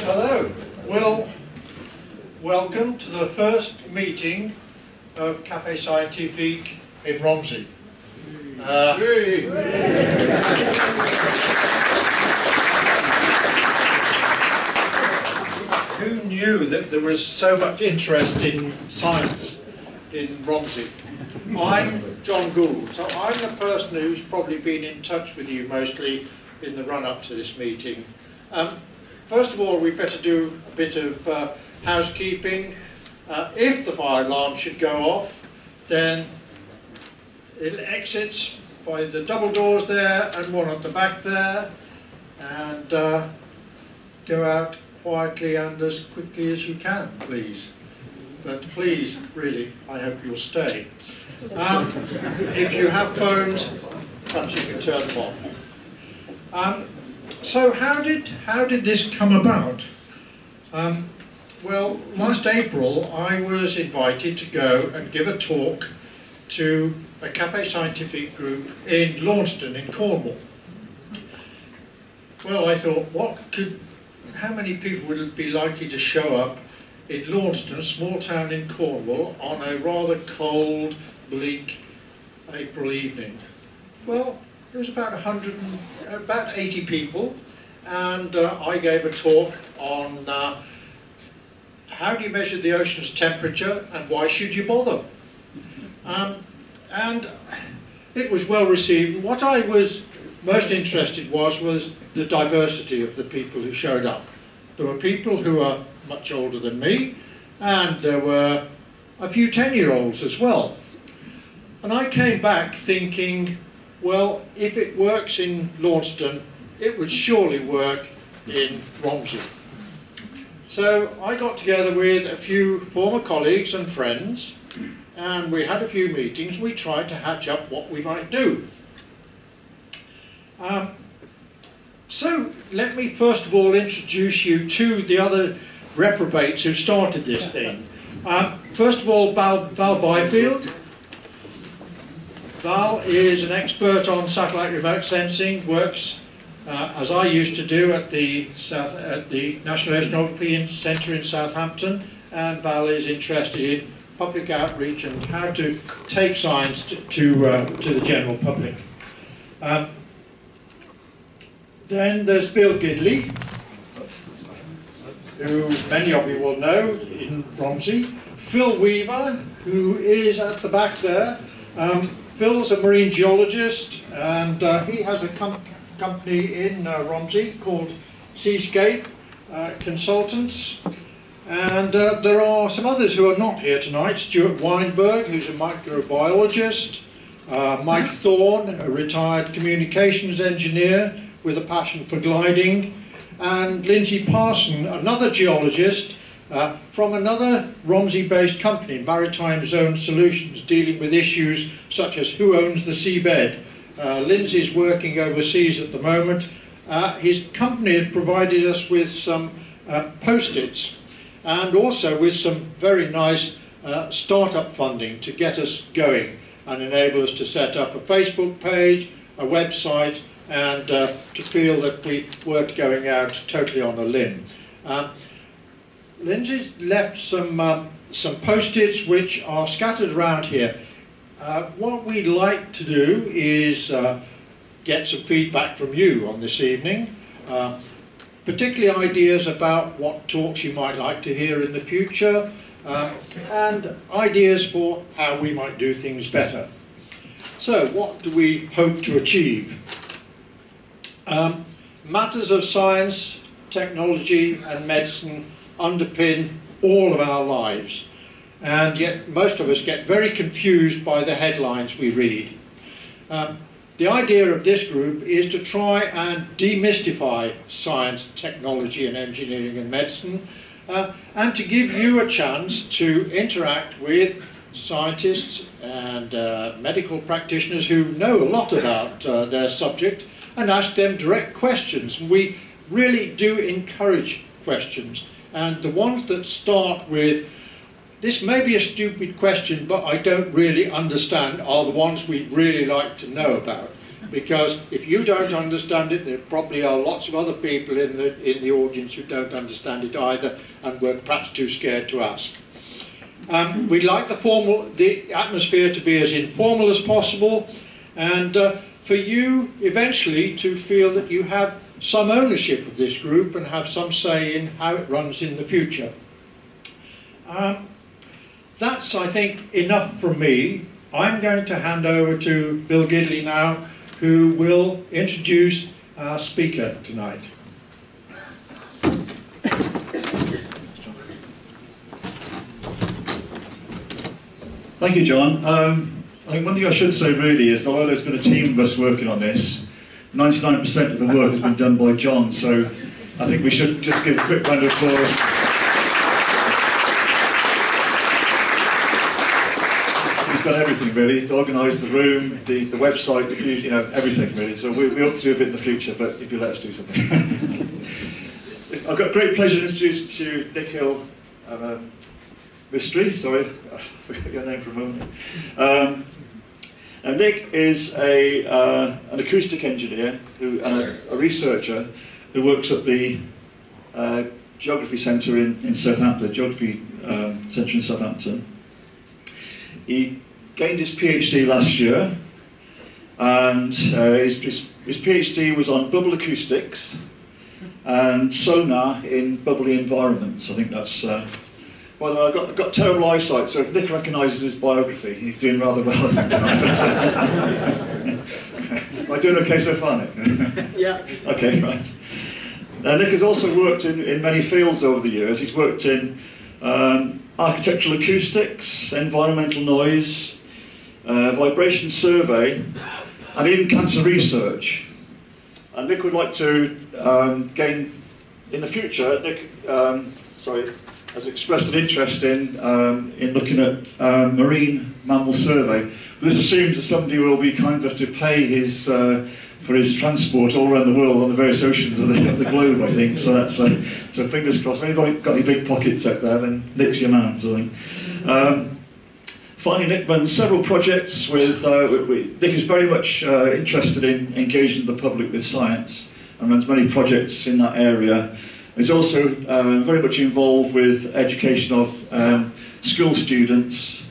Hello. Well, welcome to the first meeting of Café Scientifique in Romsey. Who knew that there was so much interest in science in Romsey? I'm John Gould, so I'm the person who's probably been in touch with you mostly in the run-up to this meeting. First of all, we better do a bit of housekeeping. If the fire alarm should go off, then it exits by the double doors there and one at the back there, and go out quietly and as quickly as you can, please. But please, really, I hope you'll stay. If you have phones, perhaps you can turn them off. So how did this come about? Well, last April I was invited to go and give a talk to a Café Scientifique group in Launceston in Cornwall. Well, I thought, how many people would it be likely to show up in Launceston, a small town in Cornwall, on a rather cold, bleak April evening? Well, there was about 80 people, and I gave a talk on how do you measure the ocean's temperature and why should you bother? And it was well received. What I was most interested was the diversity of the people who showed up. There were people who are much older than me, and there were a few 10-year-olds as well. And I came back thinking, well, if it works in Launceston, it would surely work in Romsey. So I got together with a few former colleagues and friends, and we had a few meetings. We tried to hatch up what we might do. So let me first of all introduce you to the other reprobates who started this thing. First of all, Val Byfield. Val is an expert on satellite remote sensing, works as I used to do at the National Oceanography Centre in Southampton, and Val is interested in public outreach and how to take science to the general public. Then there's Bill Gidley, who many of you will know in Romsey. Phil Weaver, who is at the back there. Phil's a marine geologist, and he has a company in Romsey called Seascape Consultants. And there are some others who are not here tonight. Stuart Weinberg, who's a microbiologist. Mike Thorne, a retired communications engineer with a passion for gliding. And Lindsay Parson, another geologist from another Romsey-based company, Maritime Zone Solutions, dealing with issues such as who owns the seabed. Lindsay's working overseas at the moment. His company has provided us with some post-its and also with some very nice startup funding to get us going and enable us to set up a Facebook page, a website, and to feel that we weren't going out totally on a limb. Lindsay's left some post-its which are scattered around here. What we'd like to do is get some feedback from you on this evening, particularly ideas about what talks you might like to hear in the future, and ideas for how we might do things better. So, what do we hope to achieve? Matters of science, technology and medicine underpin all of our lives, and yet most of us get very confused by the headlines we read. The idea of this group is to try and demystify science, technology and engineering and medicine, and to give you a chance to interact with scientists and medical practitioners who know a lot about their subject and ask them direct questions. We really do encourage questions, and the ones that start with "this may be a stupid question but I don't really understand" are the ones we'd really like to know about. because if you don't understand it, there probably are lots of other people in the audience who don't understand it either, and were perhaps too scared to ask. We'd like the atmosphere to be as informal as possible, and for you eventually to feel that you have some ownership of this group and have some say in how it runs in the future. That's, I think, enough from me. I'm going to hand over to Bill Gidley now, who will introduce our speaker tonight. Thank you, John. I think one thing I should say really is, although there's been a team of us working on this, 99% of the work has been done by John, so I think we should just give a quick round of applause. He's done everything really. He's organised the room, the website, you know, everything really. So we hope to do a bit in the future, but if you let us do something. I've got great pleasure to introduce to you Nick Hill, Mystery, sorry, I forgot your name for a moment. And Nick is an acoustic engineer and a researcher who works at the Geography Centre in Southampton, Geography Centre in Southampton. He gained his PhD last year, and his PhD was on bubble acoustics and sonar in bubbly environments. I think that's... By the way, I've got terrible eyesight, so if Nick recognises his biography, he's doing rather well. Am I doing okay so far, Nick? Yeah. Okay, right. Nick has also worked in many fields over the years. He's worked in architectural acoustics, environmental noise, vibration survey, and even cancer research. And Nick would like to gain, in the future, Nick, has expressed an interest in looking at marine mammal survey. But this assumes that somebody will be kind enough to pay his for his transport all around the world on the various oceans of the globe, I think. So that's so fingers crossed. If anybody's got any big pockets out there, then Nick's your man, I think. Finally, Nick runs several projects with. Nick is very much interested in engaging the public with science and runs many projects in that area. He's also very much involved with education of school students,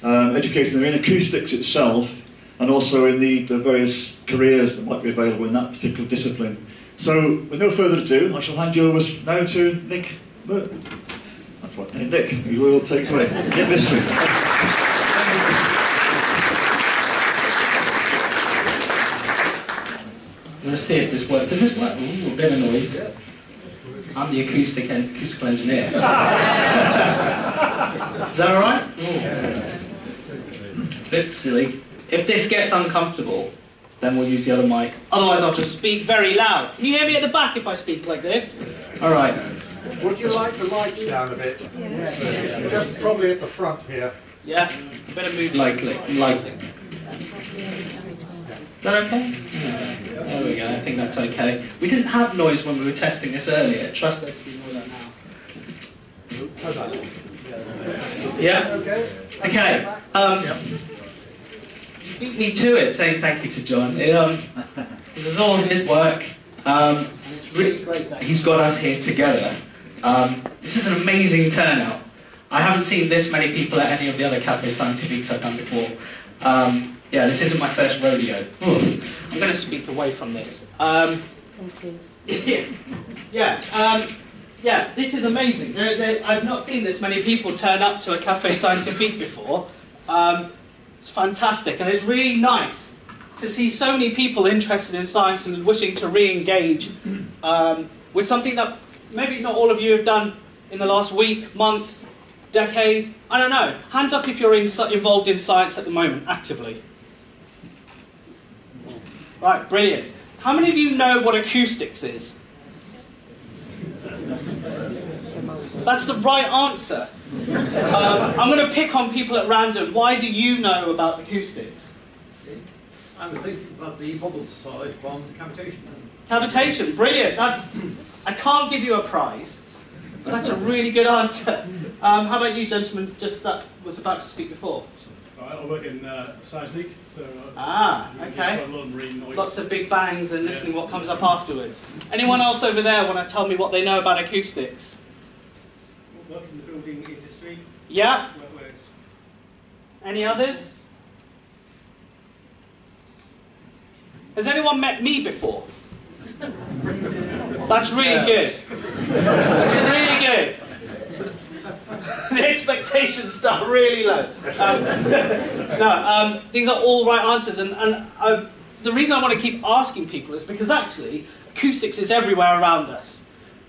educating them in acoustics itself, and also in the various careers that might be available in that particular discipline. So, with no further ado, I shall hand you over now to Nick. That's what Nick, you will take it away. Nick Mystery. I'm going to see if this works. Does this work? Ooh, a bit of noise. Yeah. I'm the acoustical engineer. Is that alright? Bit silly. If this gets uncomfortable, then we'll use the other mic. Otherwise I'll just speak very loud. Can you hear me at the back if I speak like this? Alright. Would you like the lights down a bit? Yeah. Just probably at the front here. Yeah? Better move lightly. Is that okay? Yeah. There we go, I think that's okay. We didn't have noise when we were testing this earlier. Trust there to be more than now. Yeah? Okay. You beat me to it, saying thank you to John. It was all his work. It's really great that he's got us here together. This is an amazing turnout. I haven't seen this many people at any of the other Café Scientifiques I've done before. Yeah, this isn't my first rodeo. Ooh. I'm going to speak away from this. Yeah, this is amazing. I've not seen this many people turn up to a Café Scientifique before. It's fantastic, and it's really nice to see so many people interested in science and wishing to re-engage with something that maybe not all of you have done in the last week, month, decade. I don't know. Hands up if you're involved in science at the moment, actively. Right, brilliant. How many of you know what acoustics is? That's the right answer. I'm going to pick on people at random. Why do you know about acoustics? I was thinking about the bubble side from cavitation. Cavitation, brilliant. I can't give you a prize, but that's a really good answer. How about you, gentlemen, just that was about to speak before? I work in seismic, so okay. quite a lot of marine noise. Lots of big bangs and listening what comes up afterwards. Anyone else over there want to tell me what they know about acoustics? Work in the building industry. Yeah? Where it's Any others? Has anyone met me before? That's really good. That's really good. So, the expectations start really low. These are all right answers, and the reason I want to keep asking people is because actually acoustics is everywhere around us,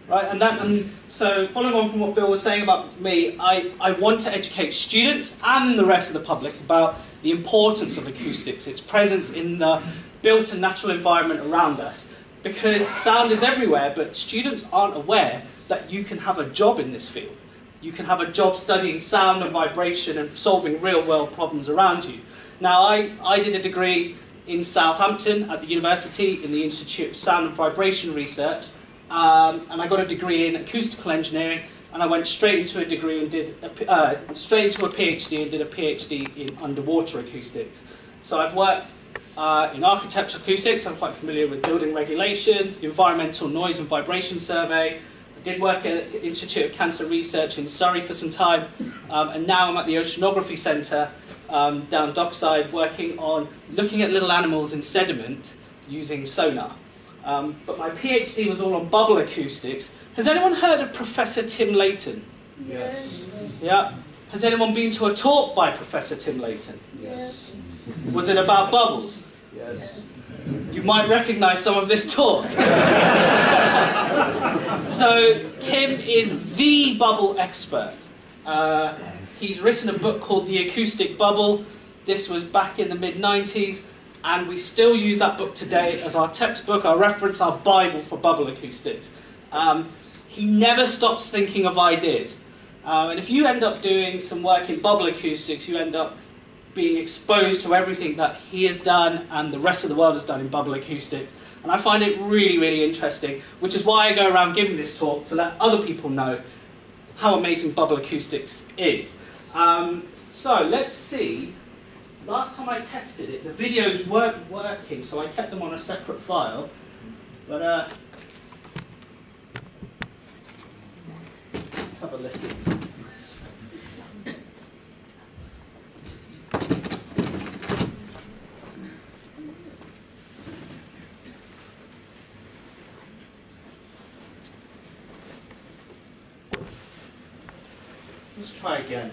right? And so following on from what Bill was saying about me, I want to educate students and the rest of the public about the importance of acoustics, its presence in the built and natural environment around us, because sound is everywhere, but students aren't aware that you can have a job in this field. You can have a job studying sound and vibration and solving real-world problems around you. Now, I did a degree in Southampton at the university in the Institute of Sound and Vibration Research, and I got a degree in acoustical engineering, and I went straight into a degree and straight into a PhD and did a PhD in underwater acoustics. So I've worked in architectural acoustics. I'm quite familiar with building regulations, environmental noise and vibration survey. I did work at the Institute of Cancer Research in Surrey for some time, and now I'm at the Oceanography Centre down Dockside, working on looking at little animals in sediment using sonar. But my PhD was all on bubble acoustics. Has anyone heard of Professor Tim Layton? Yes. Yeah. Has anyone been to a talk by Professor Tim Layton? Yes. Was it about bubbles? Yes. You might recognise some of this talk. So Tim is the bubble expert. He's written a book called The Acoustic Bubble. This was back in the mid-90s, and we still use that book today as our textbook, our reference, our Bible for bubble acoustics. He never stops thinking of ideas. And if you end up doing some work in bubble acoustics, you end up being exposed to everything that he has done and the rest of the world has done in bubble acoustics. And I find it really, really interesting, which is why I go around giving this talk, to let other people know how amazing bubble acoustics is. So let's see. Last time I tested it, the videos weren't working, so I kept them on a separate file. But let's have a listen. Let's try again.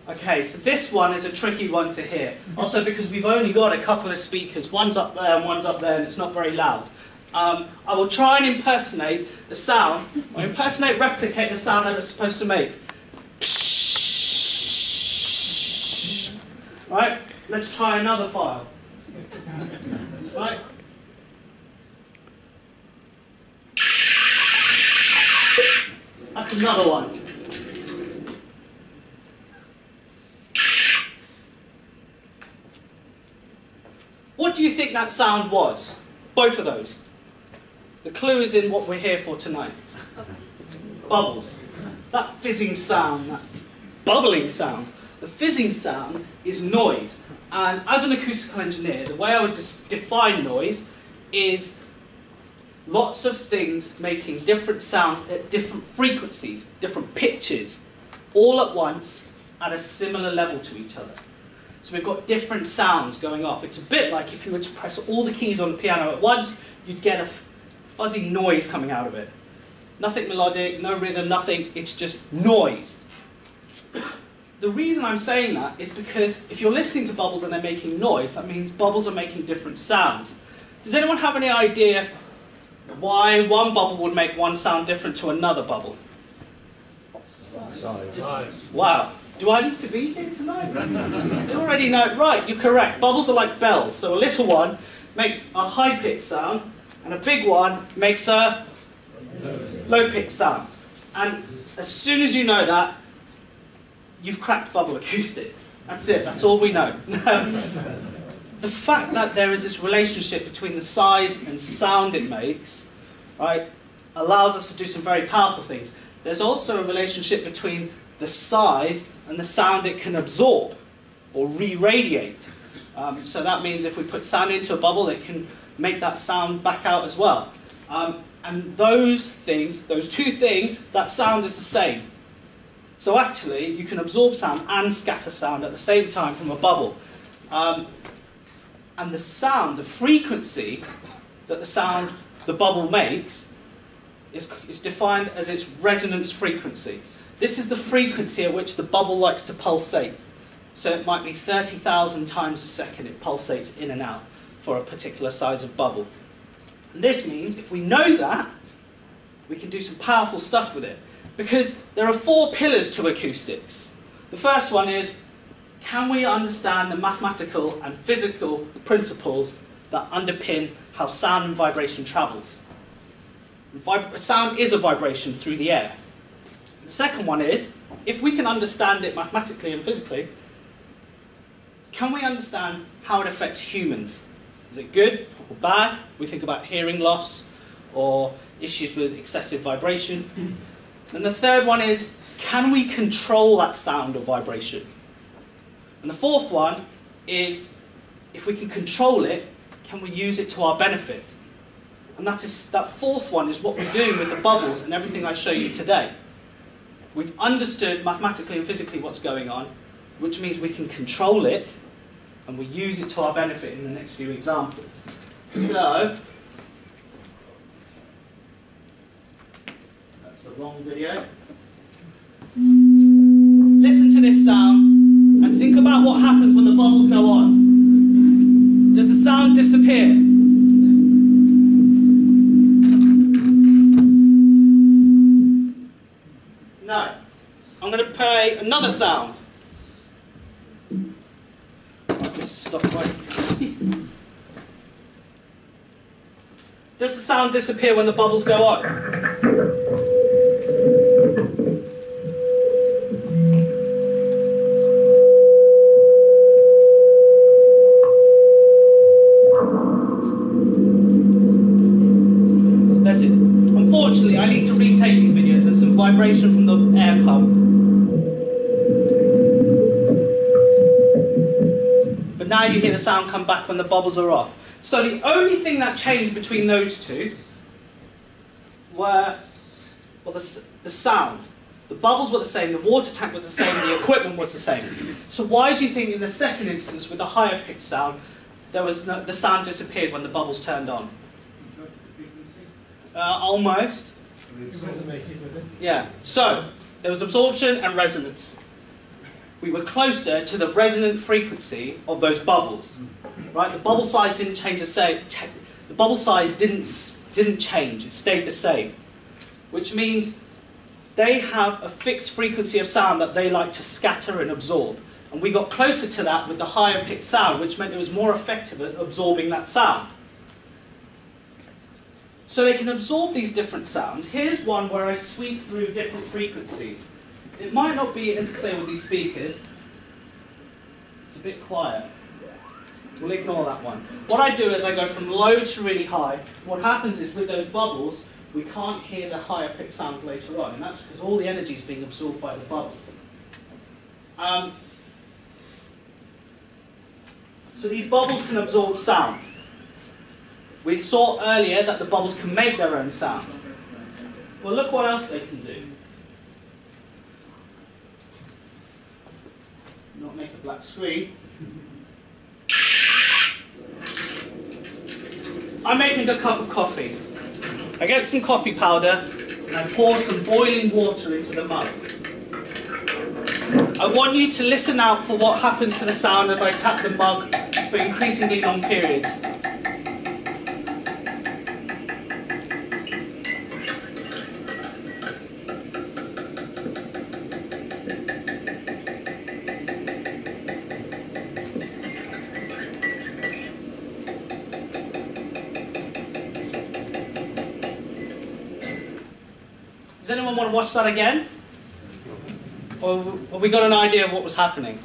Okay, so this one is a tricky one to hear. Also because we've only got a couple of speakers. One's up there and one's up there, and it's not very loud. I will try and impersonate the sound, or replicate the sound that it's supposed to make. Right? Let's try another file. Right? That's another one. What do you think that sound was? Both of those. The clue is in what we're here for tonight. Bubbles. That fizzing sound, that bubbling sound. The fizzing sound is noise. And as an acoustical engineer, the way I would define noise is lots of things making different sounds at different frequencies, different pitches, all at once at a similar level to each other. So we've got different sounds going off. It's a bit like if you were to press all the keys on the piano at once, you'd get a fuzzy noise coming out of it. Nothing melodic, no rhythm, nothing, it's just noise. The reason I'm saying that is because if you're listening to bubbles and they're making noise, that means bubbles are making different sounds. Does anyone have any idea why one bubble would make one sound different to another bubble? Size. Wow. Do I need to be here tonight? You already know. Right, you're correct. Bubbles are like bells. So a little one makes a high-pitched sound, and a big one makes a low-pitched sound. And as soon as you know that, you've cracked bubble acoustics. That's it. That's all we know. The fact that there is this relationship between the size and sound it makes, right, allows us to do some very powerful things. there's also a relationship between the size and the sound it can absorb or re-radiate. So that means if we put sound into a bubble, it can make that sound back out as well. And those two things, that sound is the same. So actually, you can absorb sound and scatter sound at the same time from a bubble. And the sound, the frequency that the bubble makes is defined as its resonance frequency. This is the frequency at which the bubble likes to pulsate. So it might be 30,000 times a second it pulsates in and out for a particular size of bubble. And this means if we know that, we can do some powerful stuff with it. Because there are 4 pillars to acoustics. The first one is, can we understand the mathematical and physical principles that underpin how sound and vibration travels? Sound is a vibration through the air. The second one is, if we can understand it mathematically and physically, can we understand how it affects humans? Is it good or bad? We think about hearing loss or issues with excessive vibration. And the third one is, can we control that sound or vibration? And the fourth one is, if we can control it, can we use it to our benefit? And that fourth one is what we're doing with the bubbles and everything I show you today. We've understood mathematically and physically what's going on, which means we can control it, and we use it to our benefit in the next few examples. So, that's the wrong video. Listen to this sound, and think about what happens when the bubbles go on. Does the sound disappear? No. I'm going to play another sound. Stop right. Does the sound disappear when the bubbles go on? That's it. Unfortunately, I need to retake these videos. There's some vibration from the air pump. But now you hear the sound come back when the bubbles are off. So the only thing that changed between those two were the sound. The bubbles were the same, the water tank was the same, the equipment was the same. So why do you think in the second instance with the higher pitched sound, the sound disappeared when the bubbles turned on? Almost. Yeah. So there was absorption and resonance. We were closer to the resonant frequency of those bubbles, right? The bubble size didn't change the bubble size didn't change. It stayed the same, which means they have a fixed frequency of sound that they like to scatter and absorb. And we got closer to that with the higher pitched sound, which meant it was more effective at absorbing that sound. So they can absorb these different sounds. Here's one where I sweep through different frequencies. It might not be as clear with these speakers. It's a bit quiet. We'll ignore that one. What I do is I go from low to really high. What happens is with those bubbles, we can't hear the higher pitched sounds later on, and that's because all the energy is being absorbed by the bubbles. So these bubbles can absorb sound. We saw earlier that the bubbles can make their own sound. Well, look what else they can do. Not make a black screen. I'm making a cup of coffee. I get some coffee powder and I pour some boiling water into the mug. I want you to listen out for what happens to the sound as I tap the mug for increasingly long periods. Does anyone want to watch that again? Or have we got an idea of what was happening?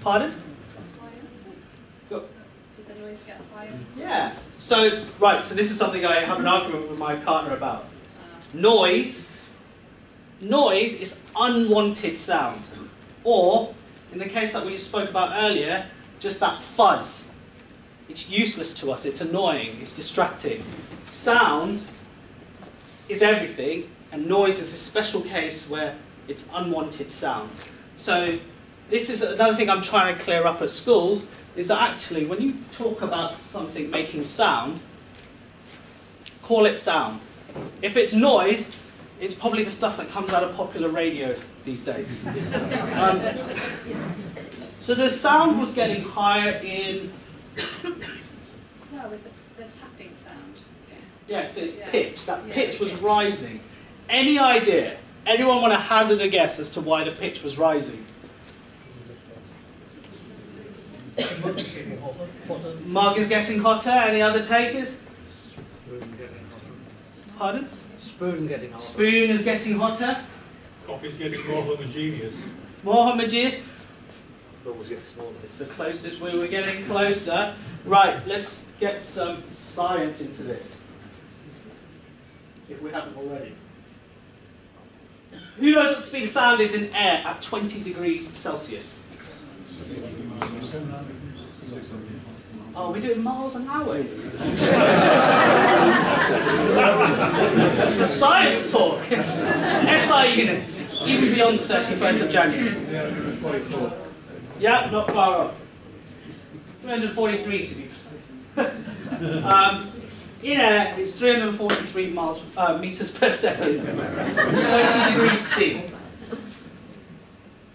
Pardon? Did the noise get higher? Yeah. So, right, so this is something I have an argument with my partner about. Noise Noise is unwanted sound. Or, in the case that we spoke about earlier, just that fuzz. It's useless to us, it's annoying, it's distracting. Sound is everything, and noise is a special case where it's unwanted sound. So this is another thing I'm trying to clear up at schools, is that actually when you talk about something making sound, call it sound. If it's noise, it's probably the stuff that comes out of popular radio these days. So the sound was getting higher in... No, with the tapping sound. Yeah, so Yeah. pitch. That Yeah. pitch was rising. Any idea? Anyone want to hazard a guess as to why the pitch was rising? Mug is getting hotter. Any other takers? Spoon getting hotter. Pardon? Spoon getting hotter. Spoon is getting hotter. Coffee's getting more homogeneous. More homogeneous. Bubbles get smaller. It's the closest we were getting closer. Right, let's get some science into this. If we haven't already. Who knows what the speed of sound is in air at 20 degrees Celsius? Oh, we're doing miles an hour. This is a science talk. SI units, even beyond 31st of January. Yeah, not far off. 343 to be precise. In air, it's 343 meters per second. 20 degrees C.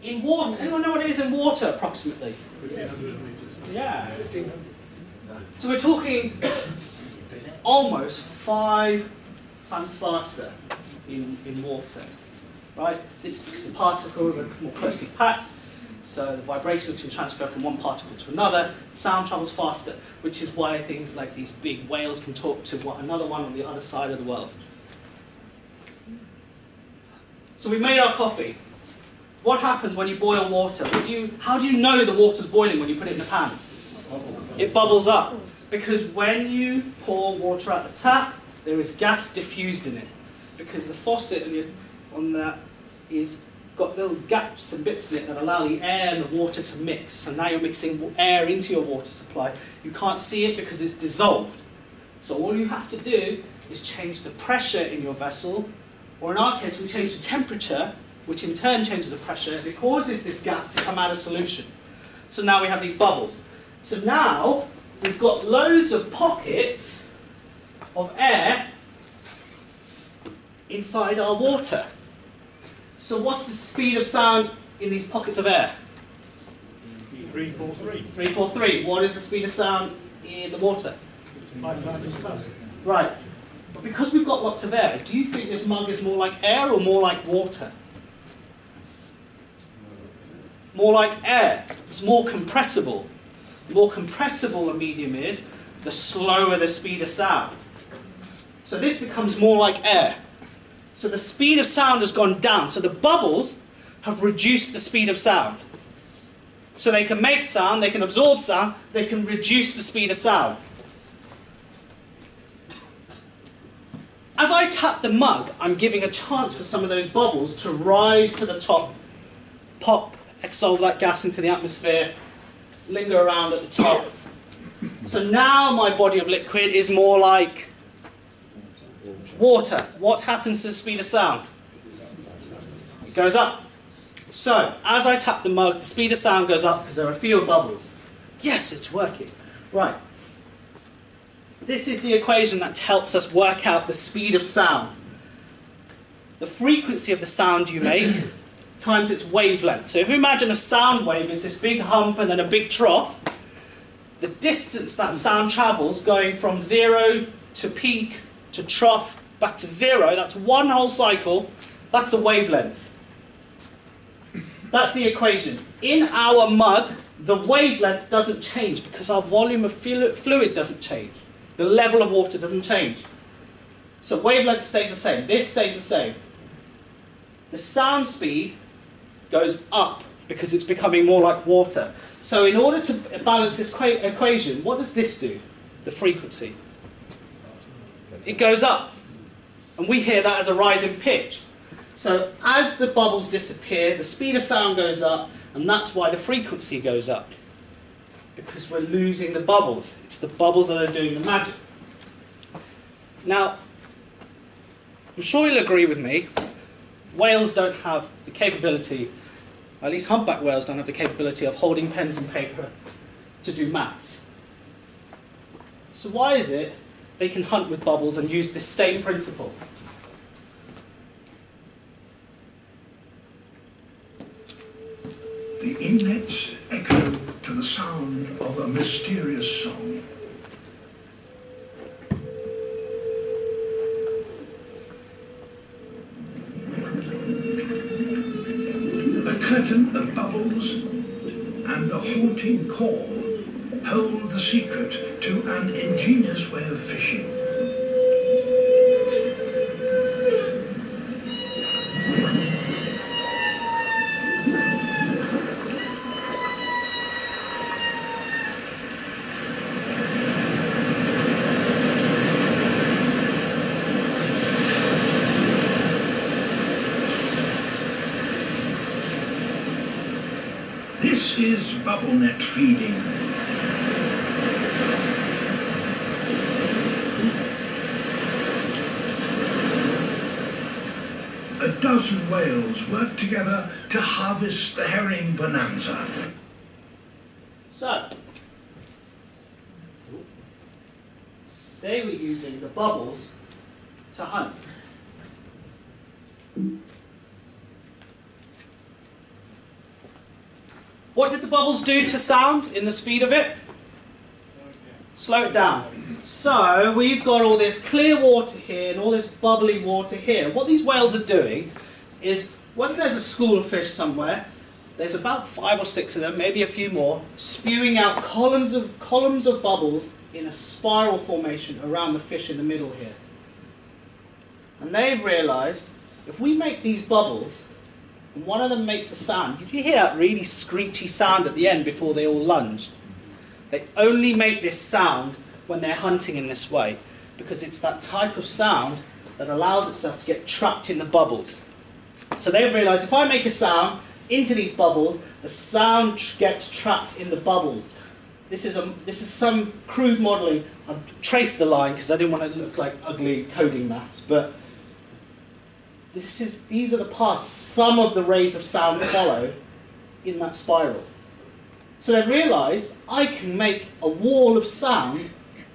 In water, anyone know what it is in water approximately? 1500 meters. Yeah. So we're talking almost 5 times faster in water, right? This is because the particles are more closely packed, so the vibration can transfer from one particle to another. Sound travels faster, which is why things like these big whales can talk to another one on the other side of the world. So we made our coffee. What happens when you boil water? How do you know the water's boiling when you put it in the pan? It bubbles up. Because when you pour water out the tap, there is gas diffused in it. Because the faucet on that is got little gaps and bits in it that allow the air and the water to mix. And now you're mixing air into your water supply. You can't see it because it's dissolved. So all you have to do is change the pressure in your vessel, or in our case, we change the temperature, which in turn changes the pressure, and it causes this gas to come out of solution. So now we have these bubbles. So now we've got loads of pockets of air inside our water. So what's the speed of sound in these pockets of air? 343. 343. What is the speed of sound in the water? 5 times as fast. Right. But because we've got lots of air, do you think this mug is more like air or more like water? More like air. It's more compressible. The more compressible a medium is, the slower the speed of sound. So this becomes more like air. So the speed of sound has gone down. So the bubbles have reduced the speed of sound. So they can make sound, they can absorb sound, they can reduce the speed of sound. As I tap the mug, I'm giving a chance for some of those bubbles to rise to the top, pop, exhale that gas into the atmosphere, linger around at the top. So now my body of liquid is more like water. What happens to the speed of sound? It goes up. So, as I tap the mug, the speed of sound goes up because there are fewer bubbles. Yes, it's working. Right. This is the equation that helps us work out the speed of sound. The frequency of the sound you make times its wavelength. So if you imagine a sound wave is this big hump and then a big trough, the distance that sound travels going from 0 to peak to trough back to 0, that's one whole cycle, that's a wavelength. That's the equation. In our mug, the wavelength doesn't change because our volume of fluid doesn't change. The level of water doesn't change. So wavelength stays the same. This stays the same. The sound speed goes up because it's becoming more like water. So in order to balance this equation, what does this do? The frequency. It goes up. And we hear that as a rise in pitch. So as the bubbles disappear, the speed of sound goes up, and that's why the frequency goes up. Because we're losing the bubbles. It's the bubbles that are doing the magic. Now, I'm sure you'll agree with me, whales don't have the capability, at least humpback whales don't have the capability of holding pens and paper to do maths. So why is it they can hunt with bubbles and use this same principle? The inlets echo to the sound of a mysterious song. A curtain of bubbles and a haunting call hold the secret to an ingenious way of fishing. This is bubble net feeding. A dozen whales work together to harvest the herring bonanza. So, they were using the bubbles to hunt. What did the bubbles do to sound in the speed of it? Slow it down. So we've got all this clear water here and all this bubbly water here. What these whales are doing is, when there's a school of fish somewhere, there's about 5 or 6 of them, maybe a few more, spewing out columns of bubbles in a spiral formation around the fish in the middle here. And they've realized, if we make these bubbles, and one of them makes a sound, did you hear that really screechy sound at the end before they all lunge? They only make this sound when they're hunting in this way, because it's that type of sound that allows itself to get trapped in the bubbles. So they've realized, if I make a sound into these bubbles, the sound gets trapped in the bubbles. This is some crude modelling. I've traced the line because I didn't want to look like ugly coding maths, but these are the paths some of the rays of sound follow in that spiral. So they've realised, I can make a wall of sound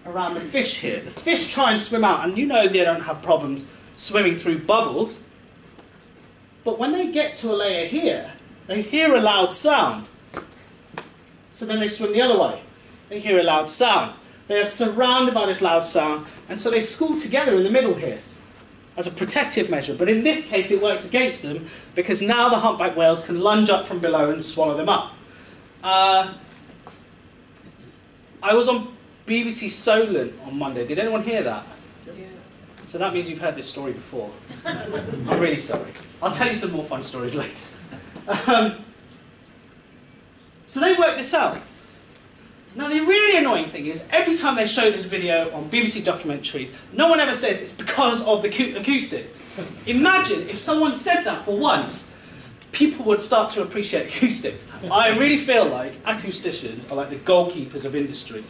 around the fish here. The fish try and swim out, and you know they don't have problems swimming through bubbles. But when they get to a layer here, they hear a loud sound. So then they swim the other way. They hear a loud sound. They are surrounded by this loud sound, and so they school together in the middle here as a protective measure. But in this case, it works against them, because now the humpback whales can lunge up from below and swallow them up. I was on BBC Solent on Monday. Did anyone hear that? Yeah. So that means you've heard this story before. I'm really sorry. I'll tell you some more fun stories later. So they worked this out. Now the really annoying thing is, every time they show this video on BBC documentaries, no one ever says it's because of the acoustics. Imagine if someone said that for once, people would start to appreciate acoustics. I really feel like acousticians are like the goalkeepers of industry.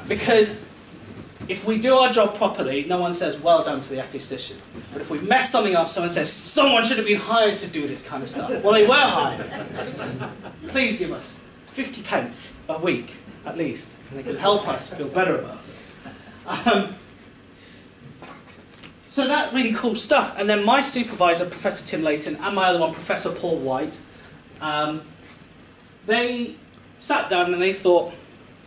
Because if we do our job properly, no one says, well done to the acoustician. But if we mess something up, someone says, someone should have been hired to do this kind of stuff. Well, they were hired. Please give us 50 pence a week, at least, and they can help us feel better about it. So that really cool stuff. And then my supervisor, Professor Tim Layton, and my other one, Professor Paul White, they sat down and they thought,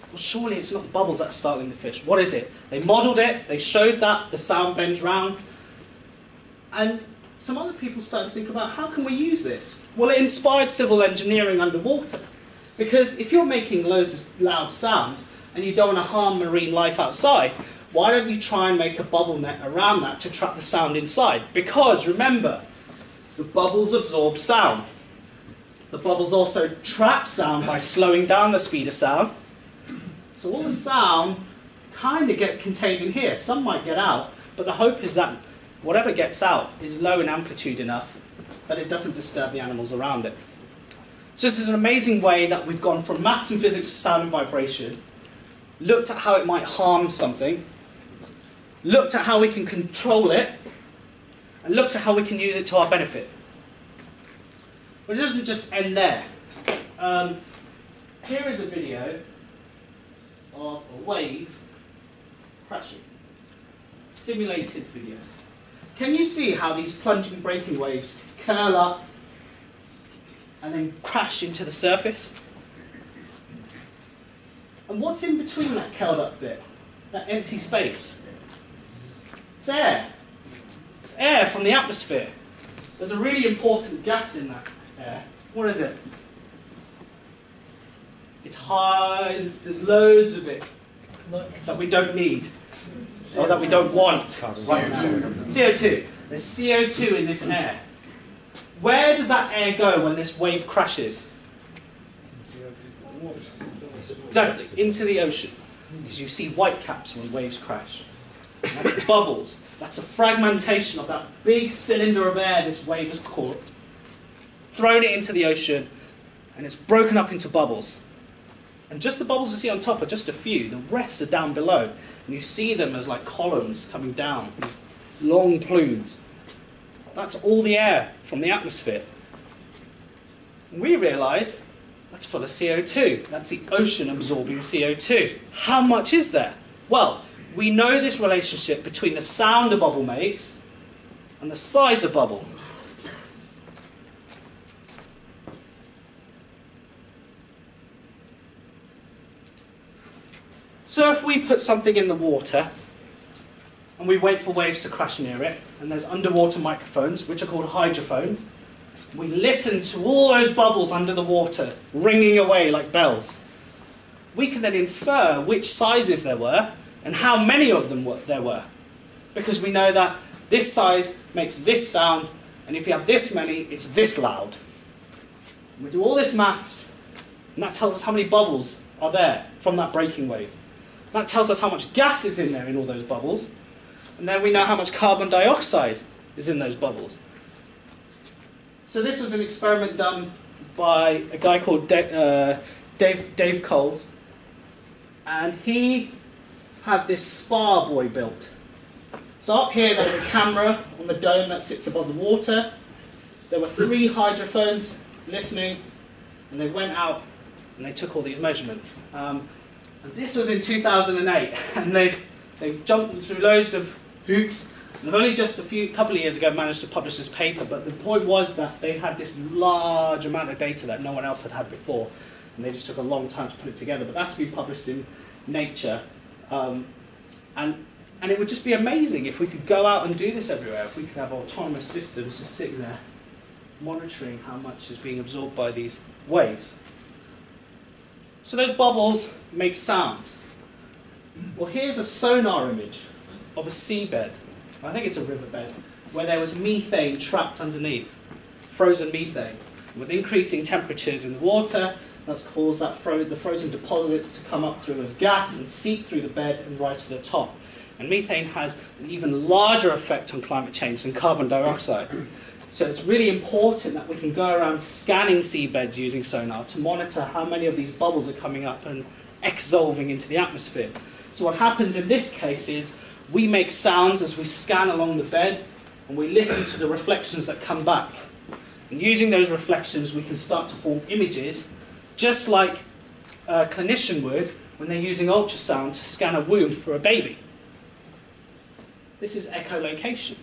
well, surely it's not the bubbles that are startling the fish. What is it? They modelled it, they showed that the sound bends round, and some other people started to think about, how can we use this? Well, it inspired civil engineering underwater. Because if you're making loads of loud sounds and you don't want to harm marine life outside, why don't you try and make a bubble net around that to trap the sound inside? Because, remember, the bubbles absorb sound. The bubbles also trap sound by slowing down the speed of sound. So all the sound kind of gets contained in here. Some might get out, but the hope is that whatever gets out is low in amplitude enough that it doesn't disturb the animals around it. So this is an amazing way that we've gone from maths and physics to sound and vibration, looked at how it might harm something, looked at how we can control it, and looked at how we can use it to our benefit. But it doesn't just end there. Here is a video of a wave crashing. Simulated videos. Can you see how these plunging breaking waves curl up and then crash into the surface? And what's in between that curled up bit? That empty space? It's air. It's air from the atmosphere. There's a really important gas in that air. What is it? It's high, there's loads of it that we don't need, or that we don't want right now. CO2. There's CO2 in this air. Where does that air go when this wave crashes? Exactly, into the ocean. Because you see white caps when waves crash. That's bubbles. That's a fragmentation of that big cylinder of air this wave has caught, thrown it into the ocean, and it's broken up into bubbles. And just the bubbles you see on top are just a few. The rest are down below. And you see them as like columns coming down, these long plumes. That's all the air from the atmosphere. And we realise that's full of CO2. That's the ocean absorbing CO2. How much is there? Well, we know this relationship between the sound a bubble makes and the size of bubble. So if we put something in the water and we wait for waves to crash near it, and there's underwater microphones, which are called hydrophones, we listen to all those bubbles under the water ringing away like bells. We can then infer which sizes there were and how many of them there were, because we know that this size makes this sound, and if you have this many, it's this loud. And we do all this maths, and that tells us how many bubbles are there from that breaking wave. That tells us how much gas is in there in all those bubbles, and then we know how much carbon dioxide is in those bubbles. So this was an experiment done by a guy called Dave Cole, and he had this spa buoy built. So up here there's a camera on the dome that sits above the water. There were 3 hydrophones listening, and they went out and they took all these measurements. And this was in 2008, and they've jumped through loads of hoops. And they've only just couple of years ago managed to publish this paper, but the point was that they had this large amount of data that no one else had had before, and they just took a long time to put it together. But that's been published in Nature, and it would just be amazing if we could go out and do this everywhere. If we could have autonomous systems just sitting there monitoring how much is being absorbed by these waves. So those bubbles make sounds. Well, here's a sonar image of a seabed. I think it's a riverbed, where there was methane trapped underneath, frozen methane. With increasing temperatures in the water, that's caused the frozen deposits to come up through as gas and seep through the bed and rise to the top. And methane has an even larger effect on climate change than carbon dioxide. So it's really important that we can go around scanning seabeds using sonar to monitor how many of these bubbles are coming up and exsolving into the atmosphere. So what happens in this case is we make sounds as we scan along the bed, and we listen to the reflections that come back. And using those reflections, we can start to form images, just like a clinician would when they're using ultrasound to scan a womb for a baby. This is echolocation.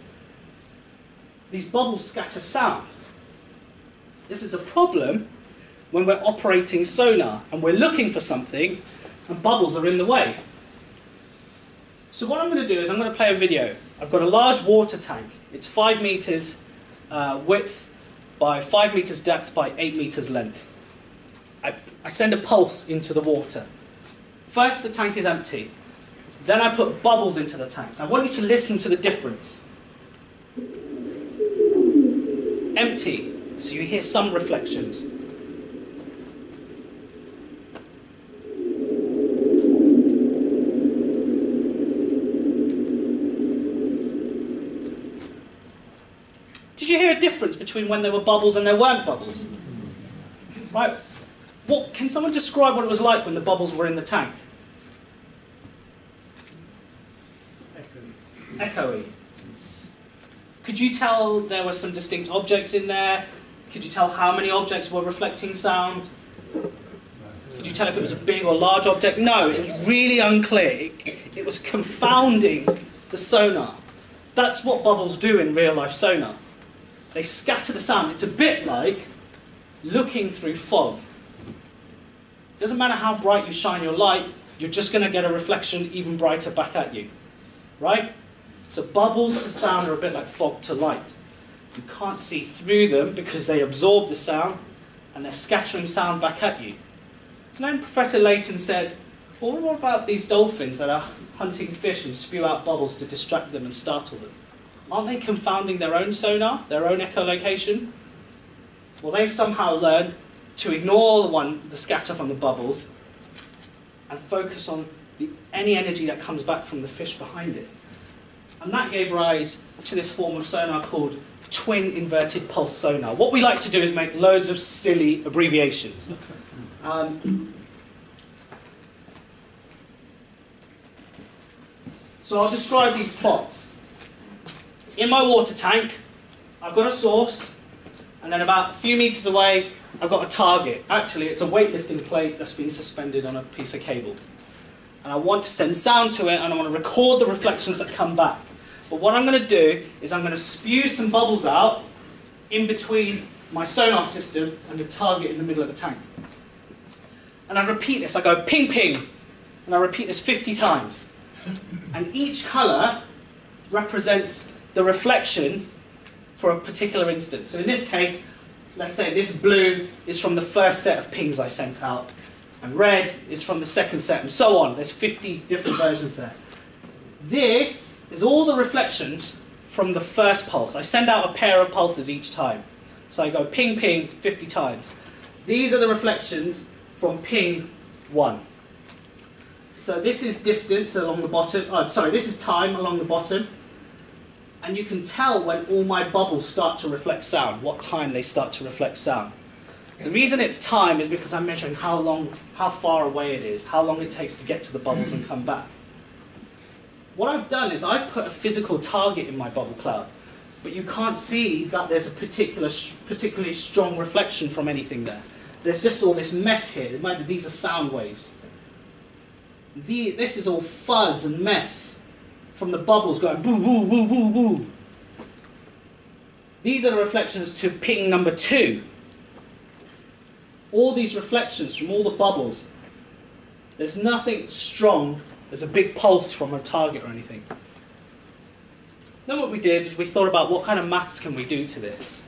These bubbles scatter sound. This is a problem when we're operating sonar and we're looking for something and bubbles are in the way. So what I'm going to do is I'm going to play a video. I've got a large water tank. It's 5 meters width by 5 meters depth by 8 meters length. I send a pulse into the water. First the tank is empty. Then I put bubbles into the tank. I want you to listen to the difference. Empty, so you hear some reflections. difference between when there were bubbles and there weren't bubbles. Right? Can someone describe what it was like when the bubbles were in the tank? Echoey. Could you tell there were some distinct objects in there? Could you tell how many objects were reflecting sound? Could you tell if it was a big or large object? No, it was really unclear. It was confounding the sonar. That's what bubbles do in real-life sonar. They scatter the sound. It's a bit like looking through fog. Doesn't matter how bright you shine your light, you're just going to get a reflection even brighter back at you. Right? So bubbles to sound are a bit like fog to light. You can't see through them because they absorb the sound and they're scattering sound back at you. And then Professor Layton said, well, what about these dolphins that are hunting fish and spew out bubbles to distract them and startle them? Aren't they confounding their own sonar, their own echolocation? Well, they've somehow learned to ignore the scatter from the bubbles and focus on any energy that comes back from the fish behind it. And that gave rise to this form of sonar called twin inverted pulse sonar. What we like to do is make loads of silly abbreviations. So I'll describe these plots. In my water tank, I've got a source, and then about a few meters away, I've got a target. Actually, it's a weightlifting plate that's been suspended on a piece of cable. And I want to send sound to it, and I want to record the reflections that come back. But what I'm going to do is I'm going to spew some bubbles out in between my sonar system and the target in the middle of the tank. And I repeat this. I go ping, ping, and I repeat this 50 times. And each colour represents the reflection for a particular instance. So in this case, let's say this blue is from the first set of pings I sent out, and red is from the second set, and so on. There's 50 different versions there. This is all the reflections from the first pulse. I send out a pair of pulses each time. So I go ping, ping 50 times. These are the reflections from ping 1. So this is distance along the bottom. Oh, sorry, this is time along the bottom. And you can tell when all my bubbles start to reflect sound, what time they start to reflect sound. The reason it's time is because I'm measuring how far away it is, how long it takes to get to the bubbles and come back. What I've done is I've put a physical target in my bubble cloud, but you can't see that there's a particularly strong reflection from anything there. There's just all this mess here. Imagine these are sound waves. This is all fuzz and mess from the bubbles going boo, boo, boo, boo, boo. These are the reflections to ping number 2. All these reflections from all the bubbles. There's nothing strong. There's a big pulse from a target or anything. Then what we did is we thought about what kind of maths can we do to this.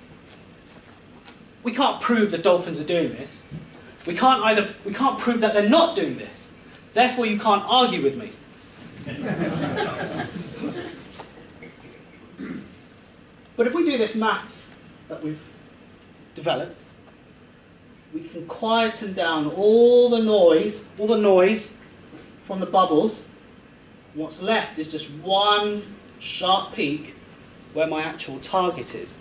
We can't prove that dolphins are doing this. We can't prove that they're not doing this. Therefore, you can't argue with me. But if we do this maths that we've developed, we can quieten down all the noise from the bubbles. What's left is just one sharp peak where my actual target is.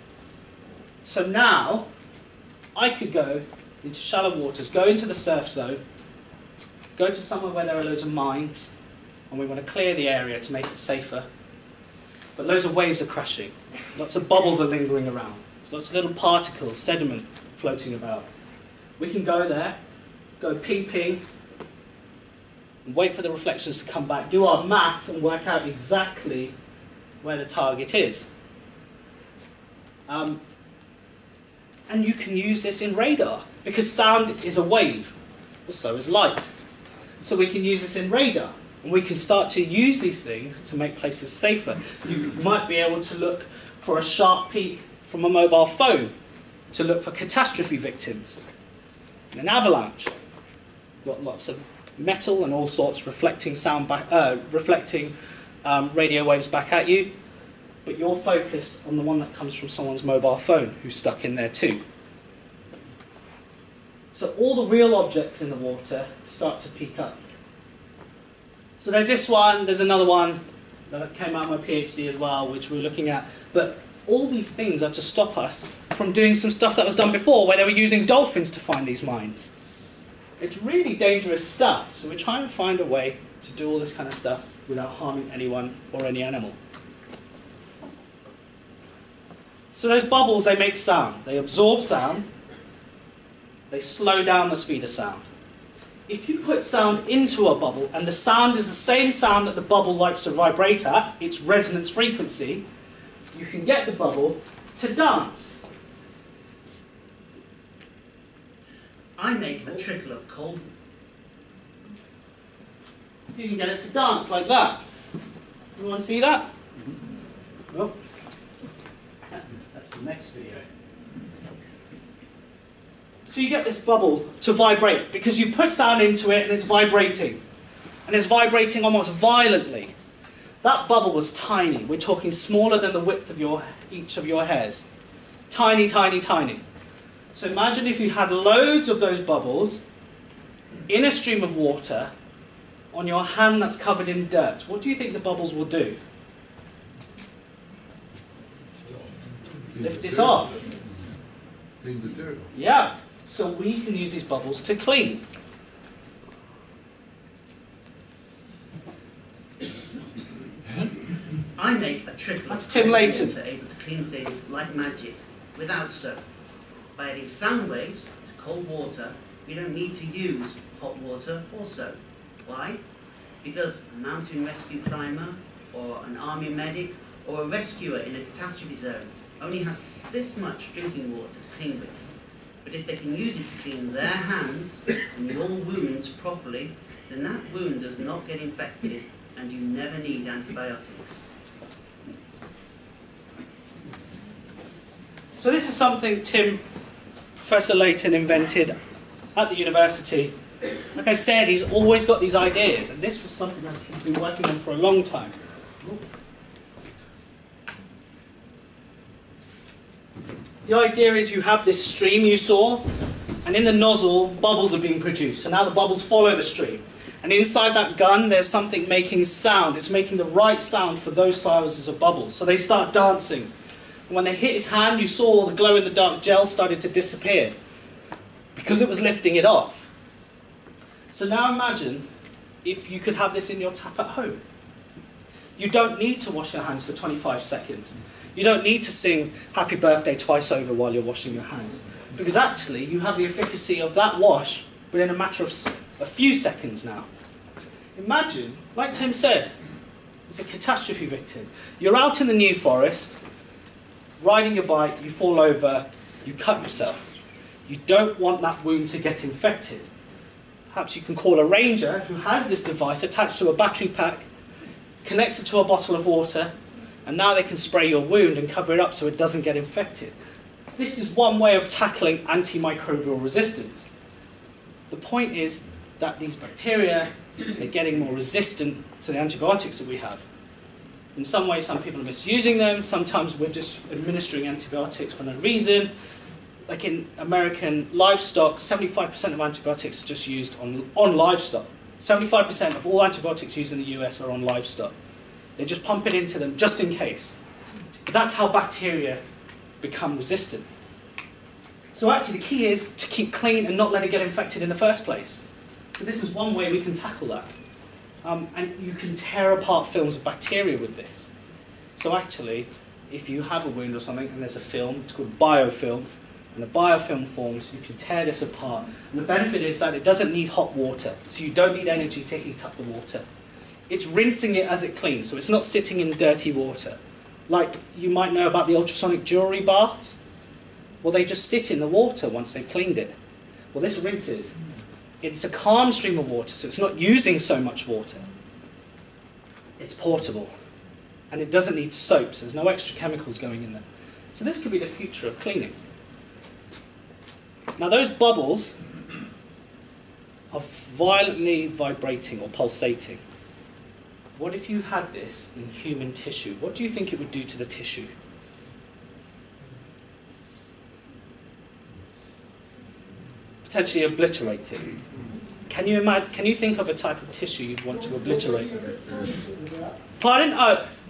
So now I could go into shallow waters, go into the surf zone, go to somewhere where there are loads of mines, and we want to clear the area to make it safer. But loads of waves are crashing. Lots of bubbles are lingering around. Lots of little particles, sediment floating about. We can go there, go ping ping, and wait for the reflections to come back, do our maths and work out exactly where the target is. And you can use this in radar, because sound is a wave, but so is light. So we can use this in radar, and we can start to use these things to make places safer. You might be able to look for a sharp peak from a mobile phone, to look for catastrophe victims. In an avalanche, got lots of metal and all sorts reflecting sound back, radio waves back at you, but you're focused on the one that comes from someone's mobile phone who's stuck in there too. So all the real objects in the water start to peak up. So there's this one, there's another one that came out of my PhD as well, which we're looking at. But all these things are to stop us from doing some stuff that was done before, where they were using dolphins to find these mines. It's really dangerous stuff, so we're trying to find a way to do all this kind of stuff without harming anyone or any animal. So those bubbles, they make sound. They absorb sound. They slow down the speed of sound. If you put sound into a bubble, and the sound is the same sound that the bubble likes to vibrate at, its resonance frequency, you can get the bubble to dance. I make a trickle of cold. You can get it to dance like that. Everyone see that? Well, that's the next video. So you get this bubble to vibrate because you put sound into it and it's vibrating. And it's vibrating almost violently. That bubble was tiny. We're talking smaller than the width of each of your hairs. Tiny, tiny, tiny. So imagine if you had loads of those bubbles in a stream of water on your hand that's covered in dirt. What do you think the bubbles will do? Lift it off. Clean the dirt. Yeah. So we can use these bubbles to clean. I make a trickle That's of Tim cold Layton. water able to clean things like magic, without soap. By adding sound waves to cold water, we don't need to use hot water or soap. Why? Because a mountain rescue climber, or an army medic, or a rescuer in a catastrophe zone only has this much drinking water to clean with. But if they can use it to clean their hands and your wounds properly, then that wound does not get infected and you never need antibiotics. So this is something Professor Layton invented at the university. Like I said, he's always got these ideas, and this was something that he's been working on for a long time. The idea is you have this stream you saw, and in the nozzle, bubbles are being produced. So now the bubbles follow the stream. And inside that gun, there's something making sound. It's making the right sound for those sizes of bubbles. So they start dancing. And when they hit his hand, you saw all the glow-in-the-dark gel started to disappear because it was lifting it off. So now imagine if you could have this in your tap at home. You don't need to wash your hands for 25 seconds. You don't need to sing Happy Birthday twice over while you're washing your hands. Because actually, you have the efficacy of that wash, but in a matter of a few seconds now. Imagine, like Tim said, as a catastrophe victim, you're out in the New Forest, riding your bike, you fall over, you cut yourself. You don't want that wound to get infected. Perhaps you can call a ranger who has this device attached to a battery pack, connects it to a bottle of water, and now they can spray your wound and cover it up so it doesn't get infected. This is one way of tackling antimicrobial resistance. The point is that these bacteria, they're getting more resistant to the antibiotics that we have. In some ways, some people are misusing them. Sometimes we're just administering antibiotics for no reason. Like in American livestock, 75% of antibiotics are just used on livestock. 75% of all antibiotics used in the US are on livestock. They just pump it into them just in case. But that's how bacteria become resistant. So actually the key is to keep clean and not let it get infected in the first place. So this is one way we can tackle that. And you can tear apart films of bacteria with this. So actually, if you have a wound or something and there's a film, it's called biofilm, and a biofilm forms, you can tear this apart. And the benefit is that it doesn't need hot water, so you don't need energy to heat up the water. It's rinsing it as it cleans, so it's not sitting in dirty water. Like you might know about the ultrasonic jewelry baths. Well, they just sit in the water once they've cleaned it. Well, this rinses. It's a calm stream of water, so it's not using so much water. It's portable. And it doesn't need soaps. There's no extra chemicals going in there. So this could be the future of cleaning. Now those bubbles are violently vibrating or pulsating. What if you had this in human tissue? What do you think it would do to the tissue? Potentially obliterate it. Can you think of a type of tissue you'd want to obliterate? Pardon?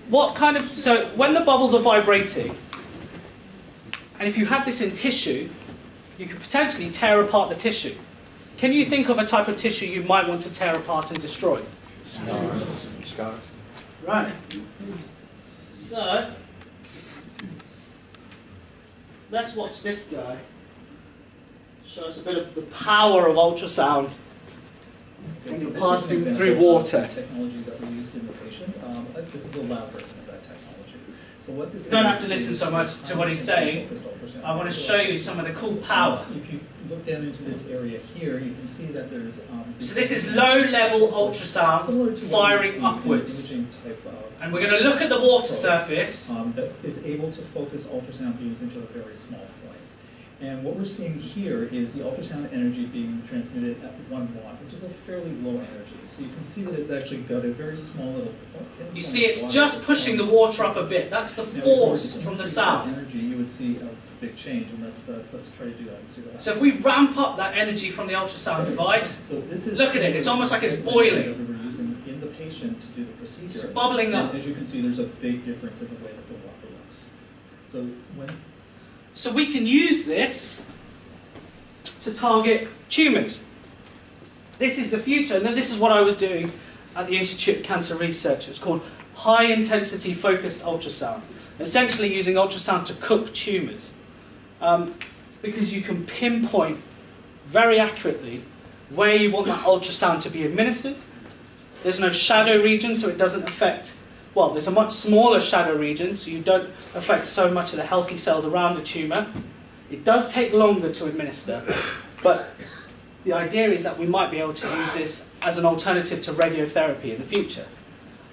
What kind of... So when the bubbles are vibrating, And if you had this in tissue, you could potentially tear apart the tissue. Can you think of a type of tissue you might want to tear apart and destroy? Scars. Right. So, let's watch this guy. Show us a bit of the power of ultrasound when you're passing through water. Technology that we used in the patient. This is a lab version of that technology. So what this You don't have to listen so much to what he's saying. I want to show you some of the cool power. If you look down into this area here, you can see that there's... So this is low-level ultrasound firing upwards. And we're going to look at the water surface. That is able to focus ultrasound beams into a very small point. And what we're seeing here is the ultrasound energy being transmitted at 1 watt, which is a fairly low energy. So you can see that it's actually got a very small little... You see it's just pushing the water up a bit. That's the force from the sound. Energy, you would see a big change, and let's try to do that and see what happens. So if we ramp up that energy from the ultrasound device, so this is look at it, it's almost like it's boiling. That we were using in the patient to do the procedure. It's bubbling up. And as you can see, there's a big difference in the way that the water looks. So we can use this to target tumours. This is the future, and this is what I was doing at the Institute of Cancer Research. It's called high intensity focused ultrasound, essentially using ultrasound to cook tumours. Because you can pinpoint very accurately where you want that ultrasound to be administered. There's no shadow region, so it doesn't affect, well, there's a much smaller shadow region, so you don't affect so much of the healthy cells around the tumour. It does take longer to administer, but the idea is that we might be able to use this as an alternative to radiotherapy in the future.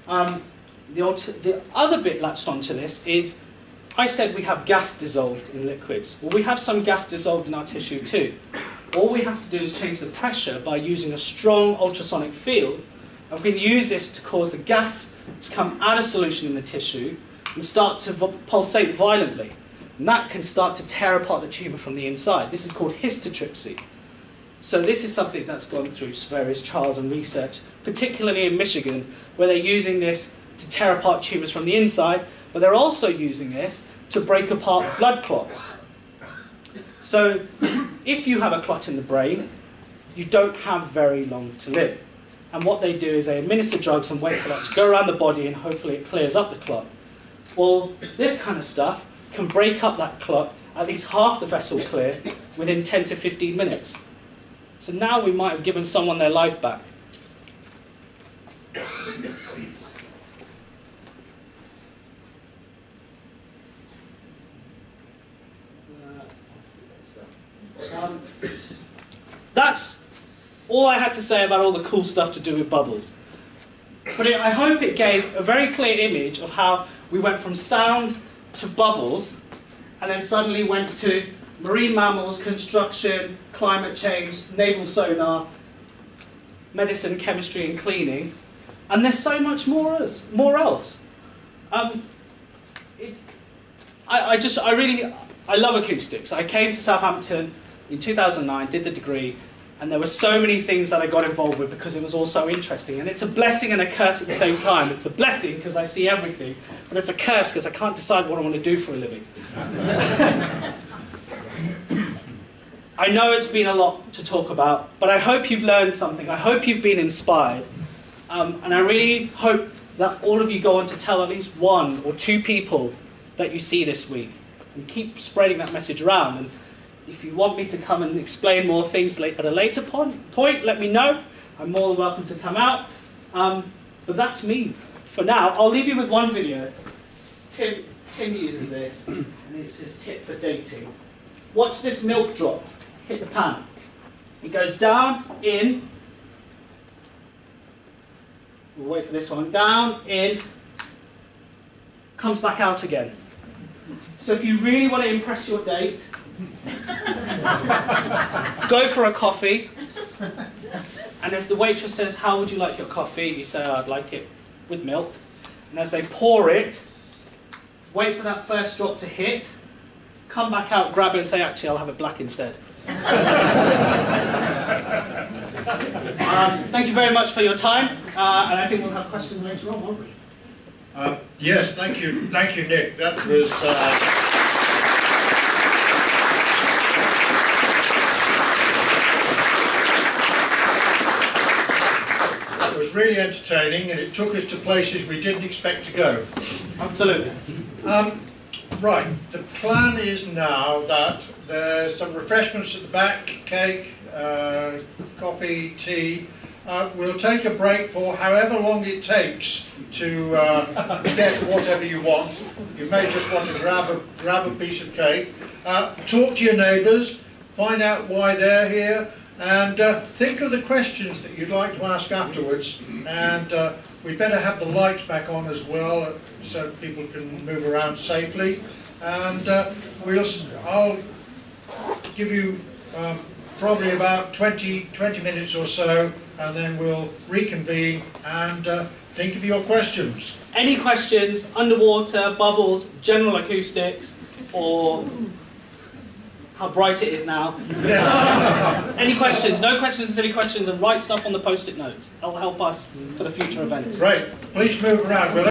The other bit latched onto this is, I said we have gas dissolved in liquids. Well, we have some gas dissolved in our tissue too. All we have to do is change the pressure by using a strong ultrasonic field, and we can use this to cause the gas to come out of solution in the tissue and start to pulsate violently. And that can start to tear apart the tumour from the inside. This is called histotripsy. So this is something that's gone through various trials and research, particularly in Michigan, where they're using this to tear apart tumours from the inside, but they're also using this to break apart blood clots. So if you have a clot in the brain, you don't have very long to live. And what they do is they administer drugs and wait for that to go around the body, and hopefully it clears up the clot. Well, this kind of stuff can break up that clot, at least half the vessel clear, within 10 to 15 minutes. So now we might have given someone their life back. That's all I had to say about all the cool stuff to do with bubbles. But I hope it gave a very clear image of how we went from sound to bubbles, and then suddenly went to marine mammals, construction, climate change, naval sonar, medicine, chemistry and cleaning, and there's so much more else. I love acoustics. I came to Southampton in 2009, did the degree, and there were so many things that I got involved with because it was all so interesting. And it's a blessing and a curse at the same time. It's a blessing because I see everything, but it's a curse because I can't decide what I want to do for a living. I know it's been a lot to talk about, but I hope you've learned something. I hope you've been inspired. And I really hope that all of you go on to tell at least 1 or 2 people that you see this week. And keep spreading that message around. And if you want me to come and explain more things at a later point, let me know. I'm more than welcome to come out. But that's me for now. I'll leave you with one video. Tim uses this, and it's his tip for dating. Watch this milk drop hit the pan. It goes down, in. We'll wait for this one. Down, in. Comes back out again. So if you really want to impress your date, go for a coffee. And if the waitress says, "How would you like your coffee?" you say, "I'd like it with milk." And as they pour it, wait for that first drop to hit, come back out, grab it and say, "Actually, I'll have it black instead." Thank you very much for your time, and I think we'll have questions later on, won't we? Yes, thank you, Nick. That was was really entertaining, and it took us to places we didn't expect to go. Absolutely. Right, the plan is now that there's some refreshments at the back, cake, coffee, tea. We'll take a break for however long it takes to get whatever you want. You may just want to grab a piece of cake. Talk to your neighbours, find out why they're here, and think of the questions that you'd like to ask afterwards. And we'd better have the lights back on as well, so people can move around safely. And I'll give you probably about 20 minutes or so, and then we'll reconvene and think of your questions. Any questions, underwater, bubbles, general acoustics, or how bright it is now? Any questions? No questions and silly questions, and write stuff on the post-it notes. That'll help us for the future events. Great. Please move around.